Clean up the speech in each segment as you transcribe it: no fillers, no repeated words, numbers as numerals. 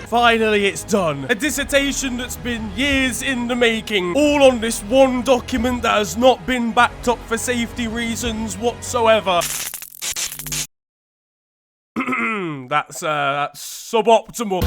Finally, it's done. A dissertation that's been years in the making, all on this one document that has not been backed up for safety reasons whatsoever. That's suboptimal.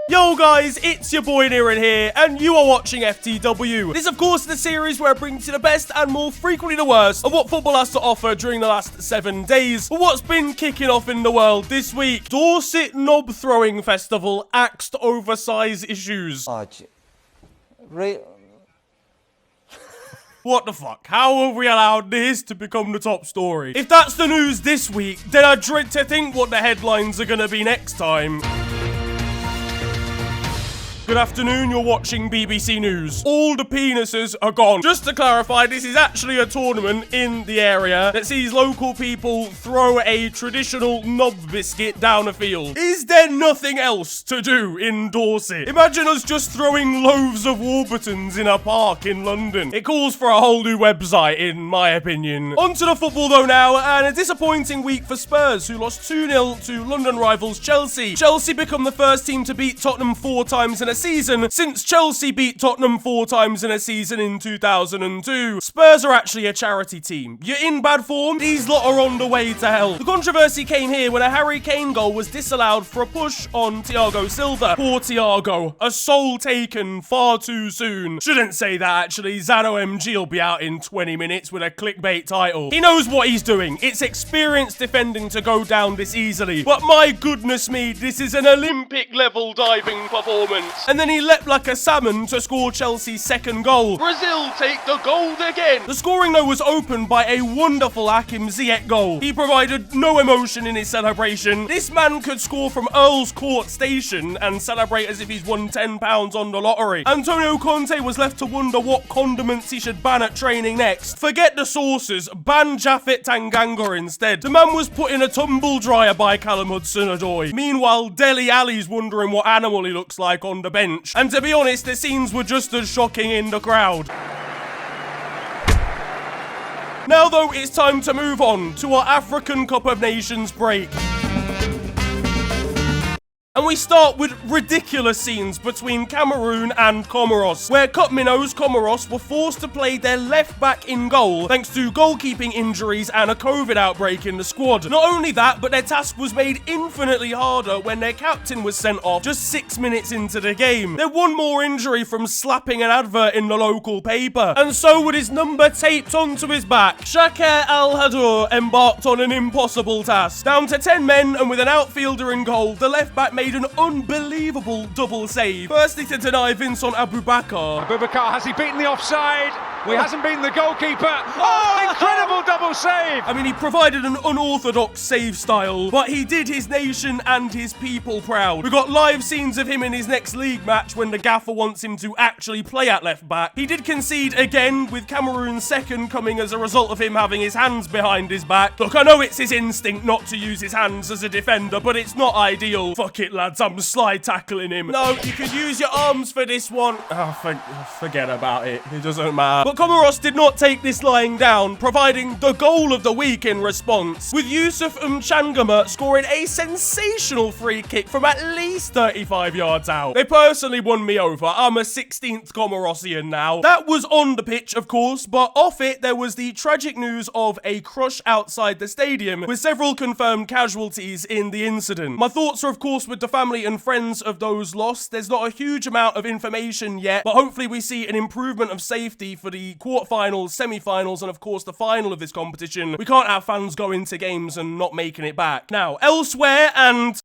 Yo guys, it's your boy Niran here, and you are watching FTW. This of course is the series where I bring to you the best and more frequently the worst of what football has to offer during the last 7 days. But what's been kicking off in the world this week? Dorset Knob Throwing Festival axed over size issues. What the fuck? How have we allowed this to become the top story? If that's the news this week, then I dread to think what the headlines are gonna be next time. Good afternoon, you're watching BBC News. All the penises are gone. Just to clarify, this is actually a tournament in the area that sees local people throw a traditional knob biscuit down a field. Is there nothing else to do in Dorset? Imagine us just throwing loaves of Warburtons in a park in London. It calls for a whole new website, in my opinion. On to the football though now, and a disappointing week for Spurs, who lost 2-0 to London rivals Chelsea. Chelsea become the first team to beat Tottenham 4 times in a season since Chelsea beat Tottenham 4 times in a season in 2002. Spurs are actually a charity team. You're in bad form? These lot are on the way to hell. The controversy came here when a Harry Kane goal was disallowed for a push on Thiago Silva. Poor Thiago. A soul taken far too soon. Shouldn't say that actually. Zano MG will be out in 20 minutes with a clickbait title. He knows what he's doing. It's experienced defending to go down this easily. But my goodness me, this is an Olympic level diving performance. And then he leapt like a salmon to score Chelsea's second goal. Brazil take the gold again. The scoring though was opened by a wonderful Hakim Ziyech goal. He provided no emotion in his celebration. This man could score from Earl's Court Station and celebrate as if he's won £10 on the lottery. Antonio Conte was left to wonder what condiments he should ban at training next. Forget the sauces, ban Japhet Tanganga instead. The man was put in a tumble dryer by Callum Hudson-Odoi. Meanwhile, Dele Alli's wondering what animal he looks like on the bench. And to be honest, the scenes were just as shocking in the crowd. Now though, it's time to move on to our African Cup of Nations break. And we start with ridiculous scenes between Cameroon and Comoros, where Cup minnows Comoros were forced to play their left back in goal thanks to goalkeeping injuries and a COVID outbreak in the squad. Not only that, but their task was made infinitely harder when their captain was sent off just 6 minutes into the game. They had one more injury from slapping an advert in the local paper, and so with his number taped onto his back, Shaker Al-Hadour embarked on an impossible task. Down to 10 men and with an outfielder in goal, the left back made an unbelievable double save. Firstly to deny Vincent Aboubakar. Aboubakar, has he beaten the offside? Well, he hasn't beaten the goalkeeper. Oh, incredible double save! I mean, he provided an unorthodox save style, but he did his nation and his people proud. We got live scenes of him in his next league match when the gaffer wants him to actually play at left back. He did concede again, with Cameroon's second coming as a result of him having his hands behind his back. Look, I know it's his instinct not to use his hands as a defender, but it's not ideal. Fuck it, lads, I'm slide tackling him. No, you could use your arms for this one. Oh, forget about it. It doesn't matter. But Comoros did not take this lying down, providing the goal of the week in response, with Yusuf Mchangama scoring a sensational free kick from at least 35 yards out. They personally won me over. I'm a 16th Comorosian now. That was on the pitch, of course, but off it, there was the tragic news of a crush outside the stadium, with several confirmed casualties in the incident. My thoughts are, of course, with the family and friends of those lost. There's not a huge amount of information yet, but hopefully we see an improvement of safety for the quarterfinals, semi-finals, and of course the final of this competition. We can't have fans going to games and not making it back. Now, elsewhere, and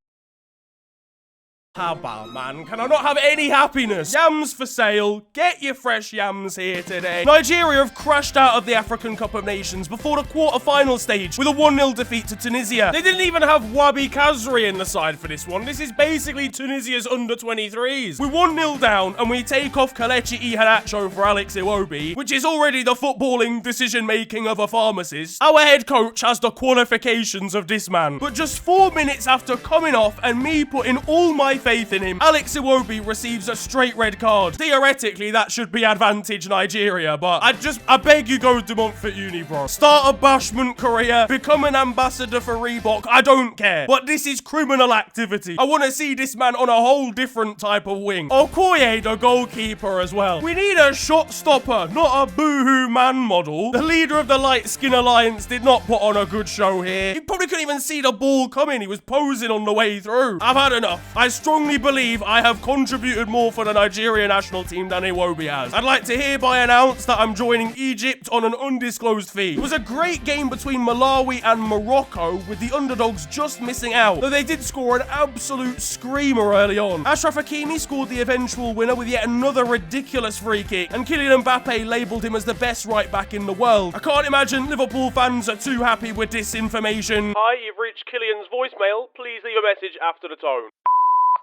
how about, man? Can I not have any happiness? Yams for sale. Get your fresh yams here today. Nigeria have crashed out of the African Cup of Nations before the quarter-final stage with a 1-0 defeat to Tunisia. They didn't even have Wabi Kazri in the side for this one. This is basically Tunisia's under-23s. We're 1-0 down, and we take off Kelechi Iheanacho for Alex Iwobi, which is already the footballing decision-making of a pharmacist. Our head coach has the qualifications of this man. But just 4 minutes after coming off and me putting all my faith in him. Alex Iwobi receives a straight red card. Theoretically, that should be advantage Nigeria, but I beg you go to Montfort Uni, bro. Start a bashment career, become an ambassador for Reebok, I don't care. But this is criminal activity. I want to see this man on a whole different type of wing. Okoye, the goalkeeper as well. We need a shot stopper, not a boohoo man model. The leader of the Light Skin Alliance did not put on a good show here. He probably couldn't even see the ball coming. He was posing on the way through. I've had enough. I strongly believe I have contributed more for the Nigeria national team than Iwobi has. I'd like to hereby announce that I'm joining Egypt on an undisclosed fee. It was a great game between Malawi and Morocco, with the underdogs just missing out, though they did score an absolute screamer early on. Achraf Hakimi scored the eventual winner with yet another ridiculous free kick, and Kylian Mbappe labelled him as the best right back in the world. I can't imagine Liverpool fans are too happy with this information. Hi, you've reached Kylian's voicemail. Please leave a message after the tone.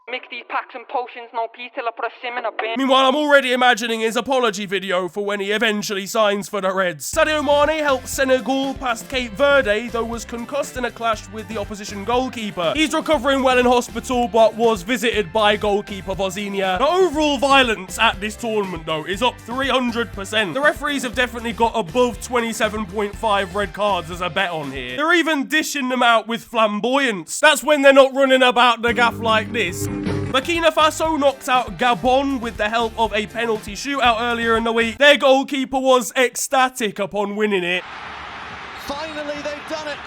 Mix these packs and potions, no peace till I put a sim in a bin. Meanwhile, I'm already imagining his apology video for when he eventually signs for the Reds. Sadio Mane helped Senegal past Cape Verde, though was concussed in a clash with the opposition goalkeeper. He's recovering well in hospital, but was visited by goalkeeper Vozinha. The overall violence at this tournament, though, is up 300%. The referees have definitely got above 27.5 red cards as a bet on here. They're even dishing them out with flamboyance. That's when they're not running about the gaff like this. Burkina Faso knocked out Gabon with the help of a penalty shootout earlier in the week. Their goalkeeper was ecstatic upon winning it. Finally, they've done it.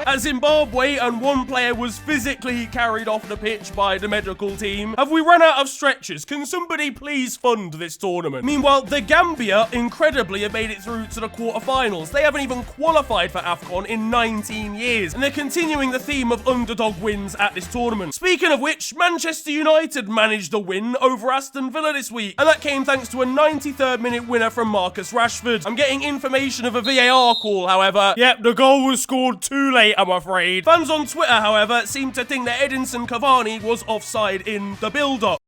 At Zimbabwe, and one player was physically carried off the pitch by the medical team. Have we run out of stretchers? Can somebody please fund this tournament? Meanwhile, the Gambia, incredibly, have made it through to the quarterfinals. They haven't even qualified for Afcon in 19 years, and they're continuing the theme of underdog wins at this tournament. Speaking of which, Manchester United managed a win over Aston Villa this week, and that came thanks to a 93rd minute winner from Marcus Rashford. I'm getting information of a VAR call, however. Yep, the goal was scored too late, I'm afraid. Fans on Twitter, however, seem to think that Edinson Cavani was offside in the build-up.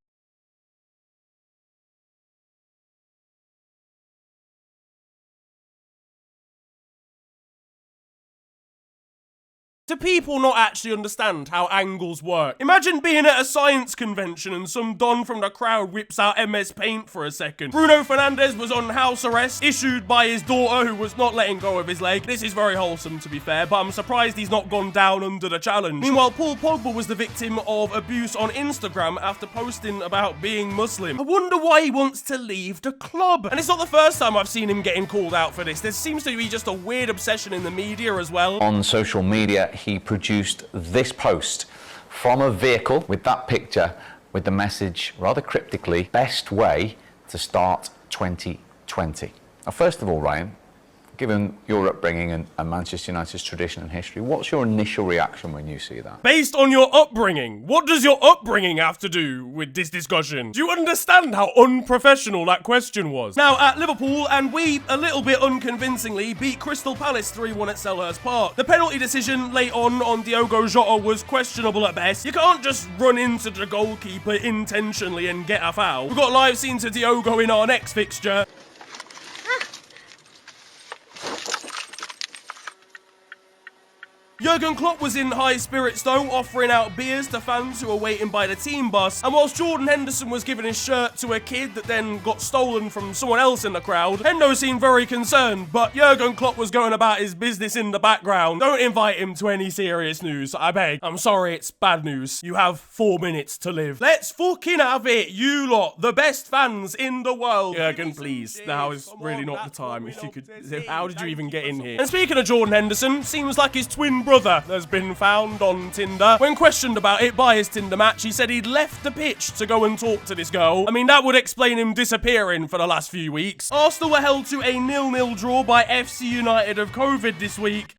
Do people not actually understand how angles work? Imagine being at a science convention and some don from the crowd whips out MS Paint for a second. Bruno Fernandes was on house arrest, issued by his daughter who was not letting go of his leg. This is very wholesome, to be fair, but I'm surprised he's not gone down under the challenge. Meanwhile, Paul Pogba was the victim of abuse on Instagram after posting about being Muslim. I wonder why he wants to leave the club. And it's not the first time I've seen him getting called out for this. There seems to be just a weird obsession in the media as well. On social media, he produced this post from a vehicle with that picture with the message, rather cryptically, best way to start 2020. Now, first of all, Ryan, given your upbringing and Manchester United's tradition and history, what's your initial reaction when you see that? Based on your upbringing? What does your upbringing have to do with this discussion? Do you understand how unprofessional that question was? Now, at Liverpool, and we, a little bit unconvincingly, beat Crystal Palace 3-1 at Selhurst Park. The penalty decision late on Diogo Jota was questionable at best. You can't just run into the goalkeeper intentionally and get a foul. We've got live scenes of Diogo in our next fixture. Jurgen Klopp was in high spirits though, offering out beers to fans who were waiting by the team bus. And whilst Jordan Henderson was giving his shirt to a kid that then got stolen from someone else in the crowd, Hendo seemed very concerned, but Jurgen Klopp was going about his business in the background. Don't invite him to any serious news, I beg. I'm sorry, it's bad news. You have 4 minutes to live. Let's fucking have it, you lot, the best fans in the world. Jurgen, please, now is really not the time. If you could, how did you even get in here? And speaking of Jordan Henderson, seems like his twin brother has been found on Tinder. When questioned about it by his Tinder match, he said he'd left the pitch to go and talk to this girl. I mean, that would explain him disappearing for the last few weeks. Arsenal were held to a 0-0 draw by FC United of COVID this week.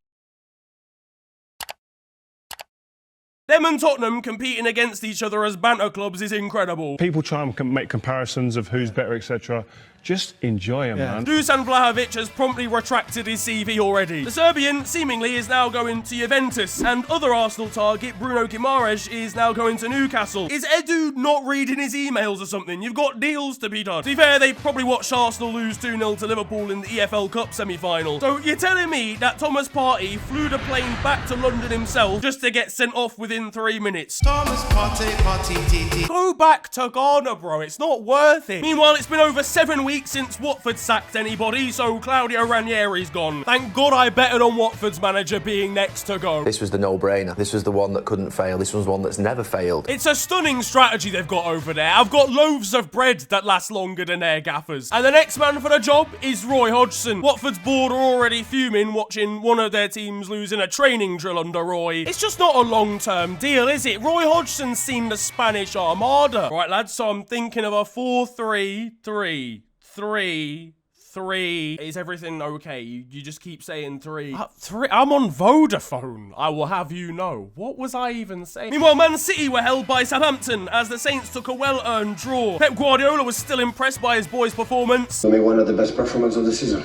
Them and Tottenham competing against each other as banter clubs is incredible. People try and make comparisons of who's better, etc. Just enjoy him, man. Dusan Vlahovic has promptly retracted his CV already. The Serbian seemingly is now going to Juventus, and other Arsenal target Bruno Guimaraes is now going to Newcastle. Is Edu not reading his emails or something? You've got deals to be done. To be fair, they probably watched Arsenal lose 2-0 to Liverpool in the EFL Cup semi-final. So you're telling me that Thomas Partey flew the plane back to London himself just to get sent off within 3 minutes? Thomas Partey. Go back to Ghana, bro. It's not worth it. Meanwhile, it's been over 7 weeks since Watford sacked anybody, so Claudio Ranieri's gone. Thank God I betted on Watford's manager being next to go. This was the no-brainer. This was the one that couldn't fail. This was one that's never failed. It's a stunning strategy they've got over there. I've got loaves of bread that last longer than their gaffers. And the next man for the job is Roy Hodgson. Watford's board are already fuming watching one of their teams losing a training drill under Roy. It's just not a long-term deal, is it? Roy Hodgson's seen the Spanish Armada. Right, lads, so I'm thinking of a 4-3-3. 3. Is everything okay? You just keep saying 3. 3. I'm on Vodafone, I will have you know. What was I even saying? Meanwhile, Man City were held by Southampton as the Saints took a well-earned draw. Pep Guardiola was still impressed by his boys' performance. For me, one of the best performances of the season.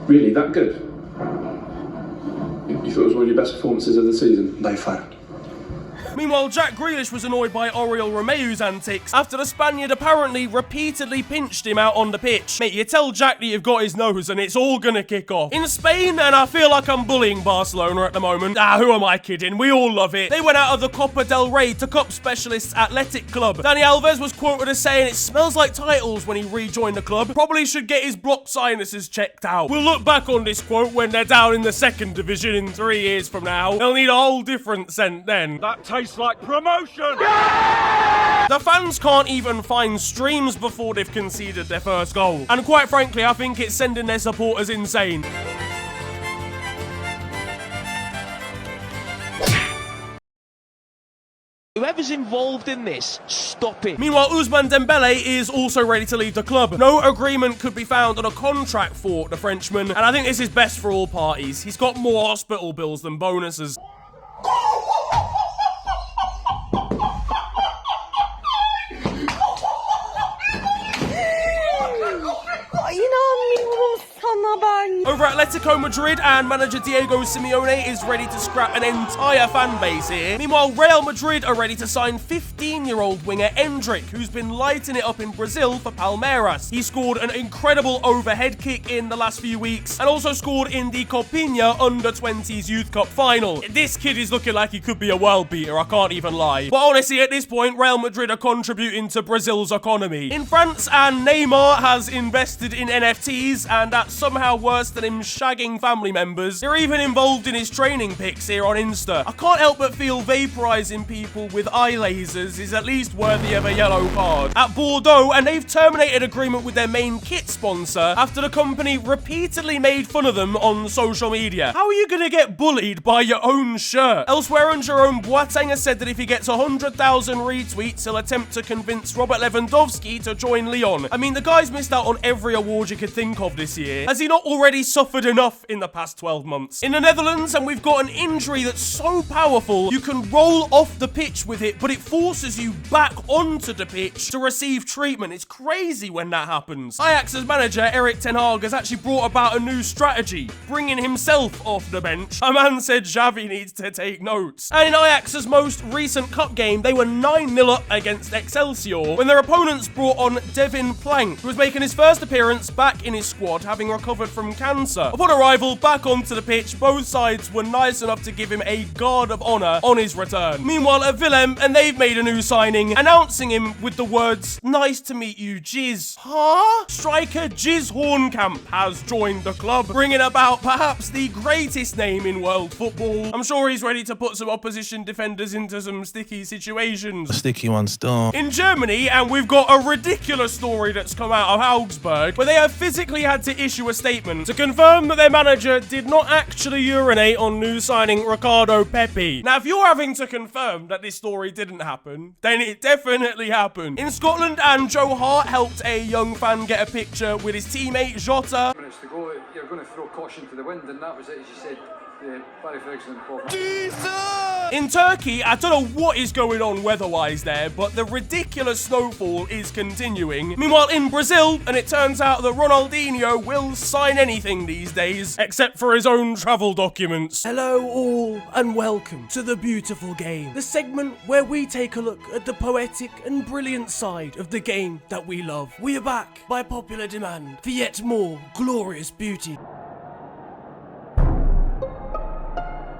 Really, that good? You thought it was one of your best performances of the season? By far. Meanwhile, Jack Grealish was annoyed by Oriol Romeu's antics after the Spaniard apparently repeatedly pinched him out on the pitch. Mate, you tell Jack that you've got his nose and it's all gonna kick off. In Spain, and I feel like I'm bullying Barcelona at the moment. Who am I kidding? We all love it. They went out of the Copa del Rey to cup specialists Athletic Club. Dani Alves was quoted as saying it smells like titles when he rejoined the club. Probably should get his blocked sinuses checked out. We'll look back on this quote when they're down in the second division in 3 years from now. They'll need a whole different scent then. That tastes like promotion! The fans can't even find streams before they've conceded their first goal. And quite frankly, I think it's sending their supporters insane. Whoever's involved in this, stop it. Meanwhile, Ousmane Dembele is also ready to leave the club. No agreement could be found on a contract for the Frenchman, and I think this is best for all parties. He's got more hospital bills than bonuses. Over at Atletico Madrid, and manager Diego Simeone is ready to scrap an entire fan base here. Meanwhile, Real Madrid are ready to sign 15-year-old winger Endrick, who's been lighting it up in Brazil for Palmeiras. He scored an incredible overhead kick in the last few weeks, and also scored in the Copinha Under-20s Youth Cup final. This kid is looking like he could be a world beater, I can't even lie. But honestly, at this point, Real Madrid are contributing to Brazil's economy. In France, and Neymar has invested in NFTs, and that's somehow worse than him shagging family members. They're even involved in his training pics here on Insta. I can't help but feel vaporizing people with eye lasers is at least worthy of a yellow card. At Bordeaux, and they've terminated agreement with their main kit sponsor after the company repeatedly made fun of them on social media. How are you gonna get bullied by your own shirt? Elsewhere, and Jerome Boateng has said that if he gets 100,000 retweets, he'll attempt to convince Robert Lewandowski to join Lyon. I mean, the guy's missed out on every award you could think of this year. Has he not already suffered enough in the past 12 months? In the Netherlands, and we've got an injury that's so powerful, you can roll off the pitch with it, but it forces you back onto the pitch to receive treatment. It's crazy when that happens. Ajax's manager, Erik ten Hag, has actually brought about a new strategy, bringing himself off the bench. A man said Xavi needs to take notes. And in Ajax's most recent cup game, they were 9-0 up against Excelsior when their opponents brought on Devin Plank, who was making his first appearance back in his squad, having recovered from cancer. Upon arrival back onto the pitch, both sides were nice enough to give him a guard of honour on his return. Meanwhile, at Willem, and they've made a new signing, announcing him with the words, "Nice to meet you, Jizz." Huh? Striker Jizz Hornkamp has joined the club, bringing about perhaps the greatest name in world football. I'm sure he's ready to put some opposition defenders into some sticky situations. A sticky one still. In Germany, and we've got a ridiculous story that's come out of Augsburg, where they have physically had to issue a statement to confirm that their manager did not actually urinate on new signing Ricardo Pepi. Now, if you're having to confirm that this story didn't happen, then it definitely happened. In Scotland, and Joe Hart helped a young fan get a picture with his teammate Jota. Minutes to go, you're going to throw caution to the wind, and that was it, as you said. In Turkey, I don't know what is going on weather-wise there, but the ridiculous snowfall is continuing. Meanwhile, in Brazil, and it turns out that Ronaldinho will sign anything these days, except for his own travel documents. Hello all, and welcome to The Beautiful Game, the segment where we take a look at the poetic and brilliant side of the game that we love. We are back, by popular demand, for yet more glorious beauty.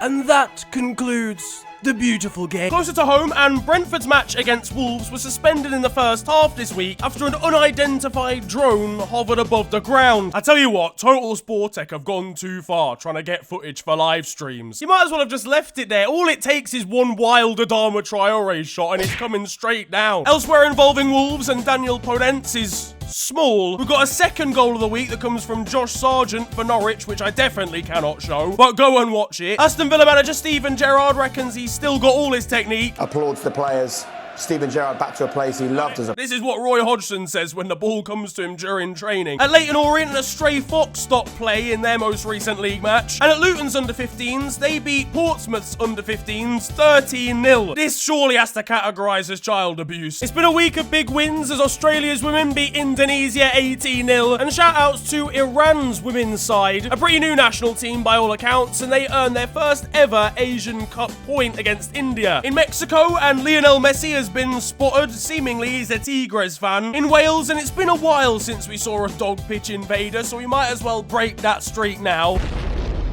And that concludes The Beautiful Game. Closer to home, and Brentford's match against Wolves was suspended in the first half this week after an unidentified drone hovered above the ground. I tell you what, Total Sportec have gone too far trying to get footage for live streams. You might as well have just left it there. All it takes is one wild Adama Traore shot and it's coming straight down. Elsewhere involving Wolves and Daniel Podence is small. We've got a second goal of the week that comes from Josh Sargent for Norwich, which I definitely cannot show, but go and watch it. Aston Villa manager Steven Gerrard reckons he's still got all his technique. Applauds the players. Steven Gerrard back to a place he loved as a... This is what Roy Hodgson says when the ball comes to him during training. At Leyton Orient, a stray fox stopped play in their most recent league match. And at Luton's under-15s, they beat Portsmouth's under-15s 13-0. This surely has to categorise as child abuse. It's been a week of big wins as Australia's women beat Indonesia 18-0. And shout-outs to Iran's women's side, a pretty new national team by all accounts, and they earned their first ever Asian Cup point against India. In Mexico, and Lionel Messi has been spotted, seemingly he's a Tigres fan, in Wales, and it's been a while since we saw a dog pitch invader, so we might as well break that streak now.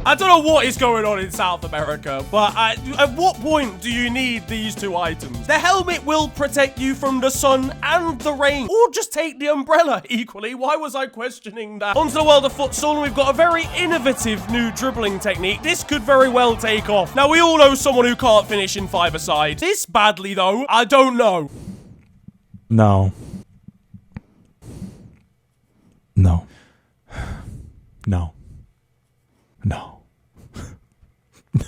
I don't know what is going on in South America, but at what point do you need these two items? The helmet will protect you from the sun and the rain, or just take the umbrella equally. Why was I questioning that? Onto the world of futsal, and we've got a very innovative new dribbling technique. This could very well take off. Now, we all know someone who can't finish in five-a-side. This badly, though, I don't know. No. No. No. No.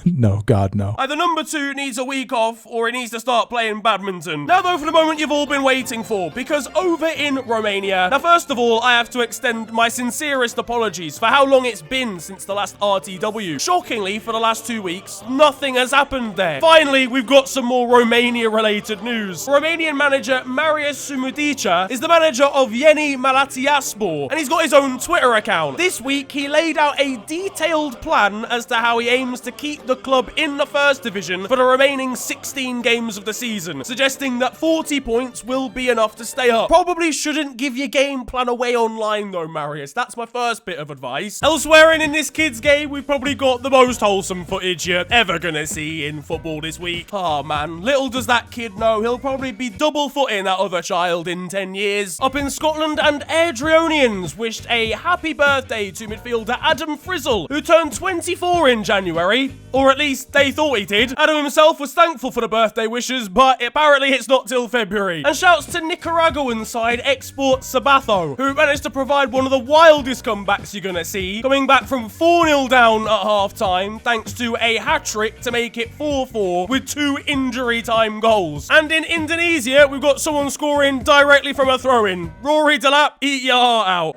No, God, no. Either number 2 needs a week off, or he needs to start playing badminton. Now, though, for the moment you've all been waiting for, because over in Romania... Now, first of all, I have to extend my sincerest apologies for how long it's been since the last RTW. Shockingly, for the last 2 weeks, nothing has happened there. Finally, we've got some more Romania-related news. Romanian manager Marius Sumudica is the manager of Yeni Malatyaspor, and he's got his own Twitter account. This week, he laid out a detailed plan as to how he aims to keep the club in the first division for the remaining 16 games of the season, suggesting that 40 points will be enough to stay up. Probably shouldn't give your game plan away online though, Marius. That's my first bit of advice. Elsewhere in this kid's game, we've probably got the most wholesome footage you're ever gonna see in football this week. Oh man, little does that kid know, he'll probably be double footing that other child in 10 years. Up in Scotland, and Airdrieonians wished a happy birthday to midfielder Adam Frizzle, who turned 24 in January. Or at least they thought he did. Adam himself was thankful for the birthday wishes, but apparently it's not till February. And shouts to Nicaraguan side Export Sabato, who managed to provide one of the wildest comebacks you're gonna see, coming back from 4-0 down at half-time, thanks to a hat-trick to make it 4-4 with 2 injury time goals. And in Indonesia, we've got someone scoring directly from a throw-in. Rory Delap, eat your heart out.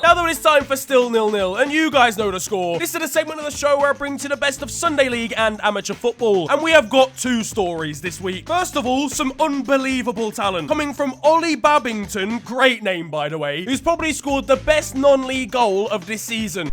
Now though, it's time for Still 0-0, and you guys know the score. This is a segment of the show where I bring to the best of Sunday League and amateur football, and we have got 2 stories this week. First of all, some unbelievable talent, coming from Ollie Babington, great name by the way, who's probably scored the best non-league goal of this season.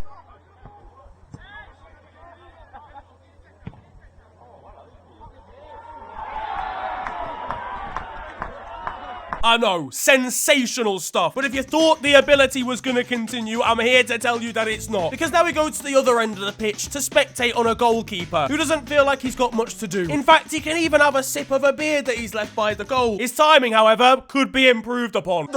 I know, sensational stuff. But if you thought the ability was going to continue, I'm here to tell you that it's not. Because now we go to the other end of the pitch to spectate on a goalkeeper who doesn't feel like he's got much to do. In fact, he can even have a sip of a beer that he's left by the goal. His timing, however, could be improved upon.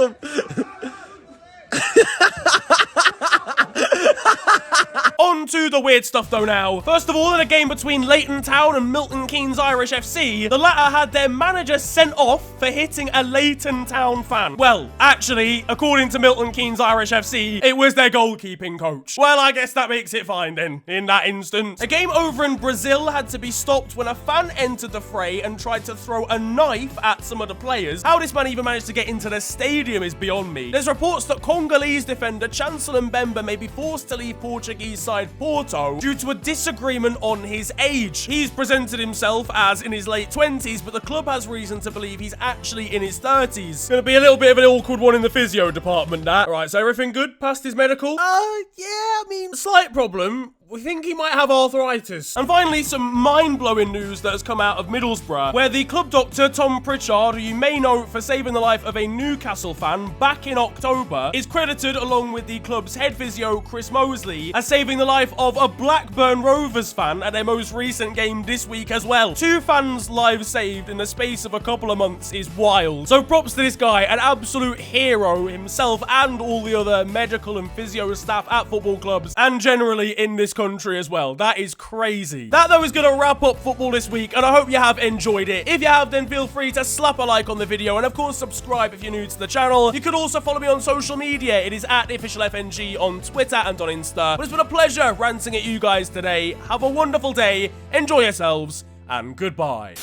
On to the weird stuff though now. First of all, in a game between Leighton Town and Milton Keynes Irish FC, the latter had their manager sent off for hitting a Leighton Town fan. Well, actually, according to Milton Keynes Irish FC, it was their goalkeeping coach. Well, I guess that makes it fine then, in that instance. A game over in Brazil had to be stopped when a fan entered the fray and tried to throw a knife at some of the players. How this man even managed to get into the stadium is beyond me. There's reports that Congolese defender Chancellor Mbemba may be forced to leave Portuguese alongside Porto due to a disagreement on his age. He's presented himself as in his late 20s, but the club has reason to believe he's actually in his 30s. Gonna be a little bit of an awkward one in the physio department, that. Alright, so everything good? Past his medical? Yeah, I mean, slight problem. We think he might have arthritis. And finally, some mind-blowing news that has come out of Middlesbrough, where the club doctor, Tom Pritchard, who you may know for saving the life of a Newcastle fan back in October, is credited, along with the club's head physio, Chris Mosley, as saving the life of a Blackburn Rovers fan at their most recent game this week as well. 2 fans' lives saved in the space of a couple of months is wild. So props to this guy, an absolute hero himself and all the other medical and physio staff at football clubs, and generally in this country as well. That is crazy. That, though, is going to wrap up football this week, and I hope you have enjoyed it. If you have, then feel free to slap a like on the video, and of course subscribe if you're new to the channel. You could also follow me on social media. It is at officialfng on Twitter and on Insta. But it's been a pleasure ranting at you guys today. Have a wonderful day, enjoy yourselves, and goodbye.